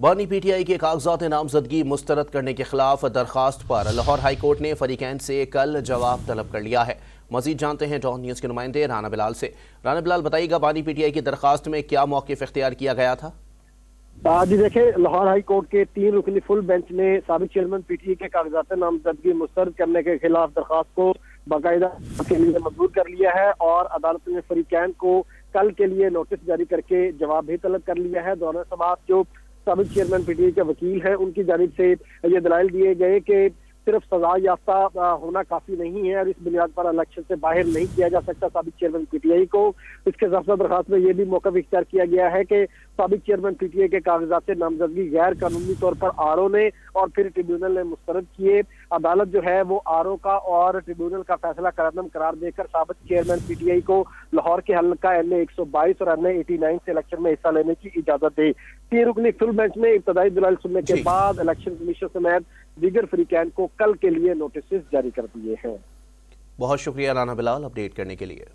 बानी पीटीआई के कागजात नामजदगी मुस्तरद करने के खिलाफ दरखास्त पर लाहौर हाई कोर्ट ने फरीकैन से कल जवाब तलब कर लिया है। मजीद जानते हैं डॉन न्यूज़ के नुमाइंदे राना बिलाल से। राना बिलाल, बताइएगा बानी पीटीआई की दरखास्त में क्या मौक़िफ़ इख्तियार किया गया था? जी देखिए, लाहौर हाई कोर्ट के 3 रुकनी फुल बेंच ने साबिक चेयरमैन पीटीआई के कागजात नामजदगी मुस्तरद करने के खिलाफ दरखास्त को बाकायदा के लिए मंजूर कर लिया है और अदालत ने फरीकैन को कल के लिए नोटिस जारी करके जवाब भी तलब कर लिया है। दोनों समाज जो साबिक चेयरमैन पीटीआई के वकील हैं, उनकी जानिब से ये दलाइल दिए गए कि सिर्फ सजा याफ्ता होना काफी नहीं है और इस बुनियाद पर इलेक्शन से बाहर नहीं किया जा सकता साबिक चेयरमैन पीटीआई को। इसके साथ साथ दरखास्त में यह भी मौका इख्तियार किया गया है कि साबिक चेयरमैन पीटीआई के कागजात से नामजदगी गैर कानूनी तौर पर आरओ ने और फिर ट्रिब्यूनल ने मुस्तरद किए। अदालत जो है वो आरओ का और ट्रिब्यूनल का फैसला करारनाम करार देकर साबिक चेयरमैन पीटीआई को लाहौर के हल्का NA 122 और NA 89 से इलेक्शन में हिस्सा लेने की इजाजत दे। 3 रुकनी फुल बेंच ने इब्तदाई दलाइल सुनने के बाद इलेक्शन कमीशन समेत दीगर फरीकैन को कल के लिए नोटिस जारी कर दिए हैं। बहुत शुक्रिया राना बिलाल अपडेट करने के लिए।